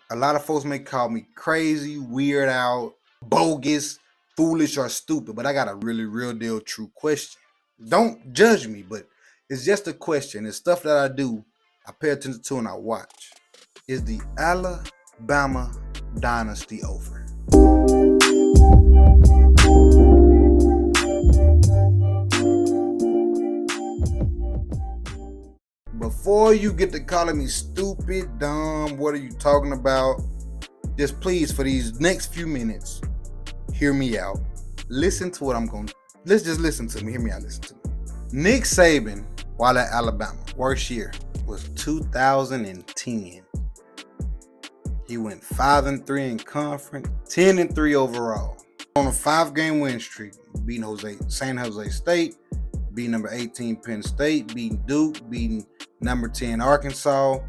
A lot of folks may call me crazy, weird out, bogus, foolish, or stupid, but I got a really real deal true question. Don't judge me, but it's just a question. It's stuff that I do, I pay attention to, and I watch. Is the Alabama dynasty over? Before you get to calling me stupid, dumb, what are you talking about? Just please, for these next few minutes, hear me out. Listen to what I'm going to... Let's just listen to me. Hear me out. Listen to me. Nick Saban, while at Alabama, worst year was 2010. He went 5-3 in conference, 10-3 overall. On a 5-game win streak, beating San Jose State, beating number 18 Penn State, beating Duke, beating number 10 Arkansas,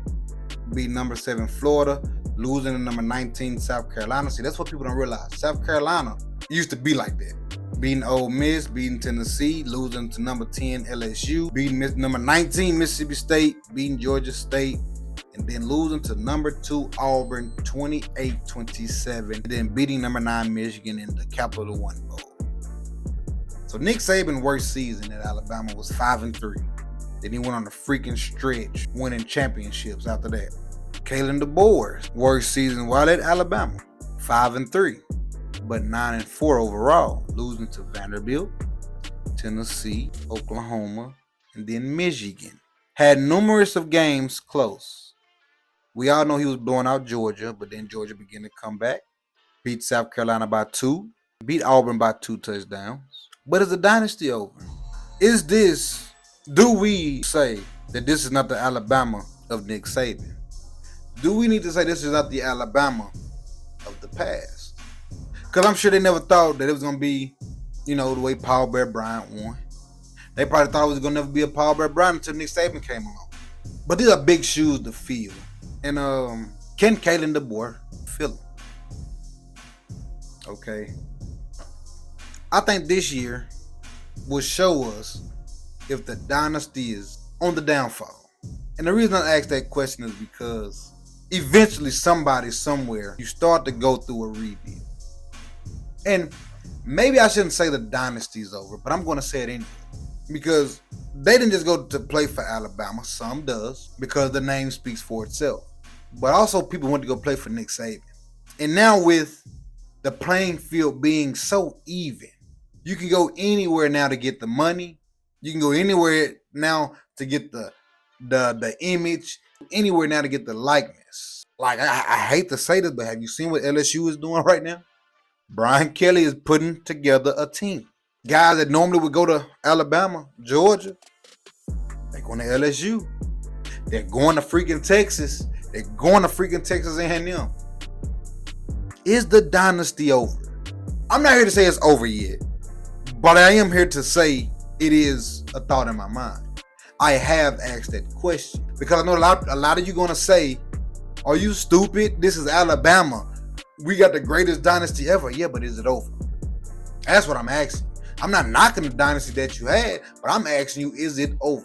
beating number 7 Florida, losing to number 19 South Carolina. See, that's what people don't realize. South Carolina used to be like that. Beating Ole Miss, beating Tennessee, losing to number 10 LSU, beating number 19 Mississippi State, beating Georgia State, and then losing to number 2 Auburn 28-27, and then beating number 9 Michigan in the Capital One Bowl. So Nick Saban's worst season at Alabama was 5-3. Then he went on a freaking stretch, winning championships after that. Kalen DeBoer's worst season while at Alabama, 5-3, but 9-4 overall, losing to Vanderbilt, Tennessee, Oklahoma, and then Michigan. Had numerous of games close. We all know he was blowing out Georgia, but then Georgia began to come back, beat South Carolina by 2, beat Auburn by 2 touchdowns. But is the dynasty over? Do we say that this is not the Alabama of Nick Saban? Do we need to say this is not the Alabama of the past? Because I'm sure they never thought that it was going to be, the way Paul Bear Bryant won. They probably thought it was going to never be a Paul Bear Bryant until Nick Saban came along. But these are big shoes to fill. And can Kalen DeBoer fill them? Okay. I think this year will show us if the dynasty is on the downfall. And the reason I ask that question is because eventually somebody somewhere, you start to go through a rebuild. And maybe I shouldn't say the dynasty is over, but I'm going to say it anyway. Because they didn't just go to play for Alabama. Some does, because the name speaks for itself. But also people went to go play for Nick Saban. And now with the playing field being so even, you can go anywhere now to get the money. You can go anywhere now to get the image. Anywhere now to get the likeness. Like, I hate to say this, but have you seen what LSU is doing right now? Brian Kelly is putting together a team. Guys that normally would go to Alabama, Georgia, they're going to LSU. They're going to freaking Texas. They're going to freaking Texas A&M. Is the dynasty over? I'm not here to say it's over yet, but I am here to say it is a thought in my mind. I have asked that question because I know a lot of you going to say, are you stupid? This is Alabama. We got the greatest dynasty ever. Yeah, but is it over? That's what I'm asking. I'm not knocking the dynasty that you had, but I'm asking you, is it over?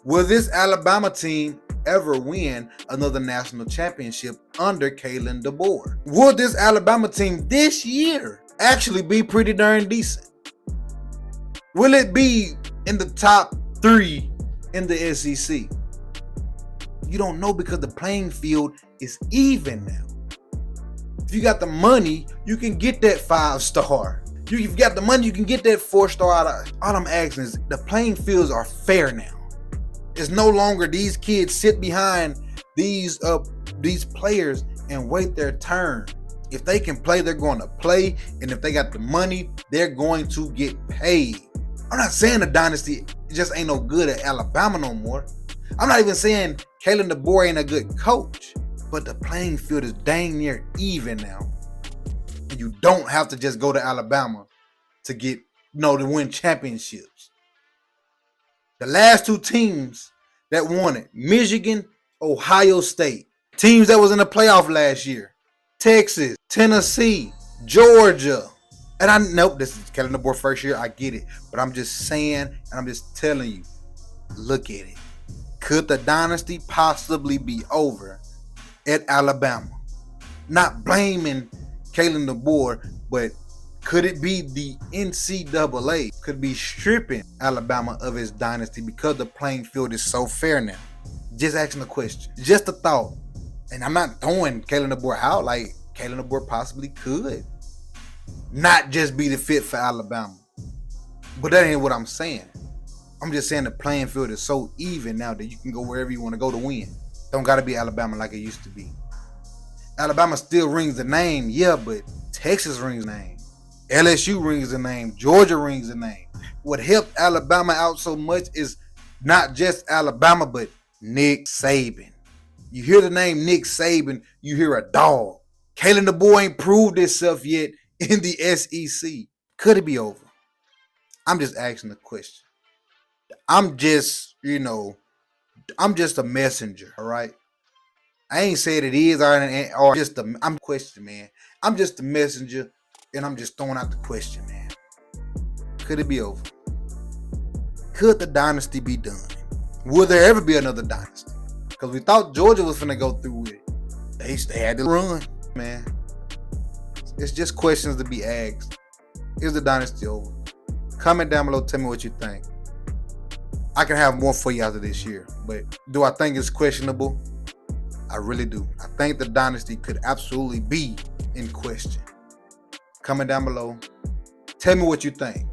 Will this Alabama team ever win another national championship under Kalen DeBoer? Will this Alabama team this year actually be pretty darn decent? Will it be in the top 3 in the SEC? You don't know because the playing field is even now. If you got the money, you can get that 5-star. You've got the money, you can get that 4-star. All I'm asking is the playing fields are fair now. It's no longer these kids sit behind these players and wait their turn. If they can play, they're going to play. And if they got the money, they're going to get paid. I'm not saying the dynasty just ain't no good at Alabama no more. I'm not even saying Kalen DeBoer ain't a good coach. But the playing field is dang near even now. And you don't have to just go to Alabama to get, to win championships. The last 2 teams that won it, Michigan, Ohio State, teams that was in the playoff last year, Texas, Tennessee, Georgia. And I know this is Kellen DeBoer first year, I get it. But I'm just saying, and I'm just telling you, look at it. Could the dynasty possibly be over at Alabama. Not blaming Kalen DeBoer, but could it be the NCAA could be stripping Alabama of its dynasty because the playing field is so fair now? Just asking the question. Just a thought. And I'm not throwing Kalen DeBoer out. Like, Kalen DeBoer possibly could not just be the fit for Alabama. But that ain't what I'm saying. I'm just saying the playing field is so even now that you can go wherever you want to go to win. Don't got to be Alabama like it used to be. Alabama still rings the name, yeah, but Texas rings the name. LSU rings the name. Georgia rings the name. What helped Alabama out so much is not just Alabama, but Nick Saban. You hear the name Nick Saban, you hear a dog. Kalen DeBoer ain't proved himself yet in the SEC. Could it be over? I'm just asking the question. I'm just a messenger, all right? I ain't said it is or just I'm question, man. I'm just a messenger, and I'm just throwing out the question, man. Could it be over? Could the dynasty be done? Will there ever be another dynasty? Because we thought Georgia was finna go through with it. They had to run, man. It's just questions to be asked. Is the dynasty over? Comment down below, tell me what you think. I can have more for you after this year, but do I think it's questionable? I really do. I think the dynasty could absolutely be in question. Comment down below. Tell me what you think.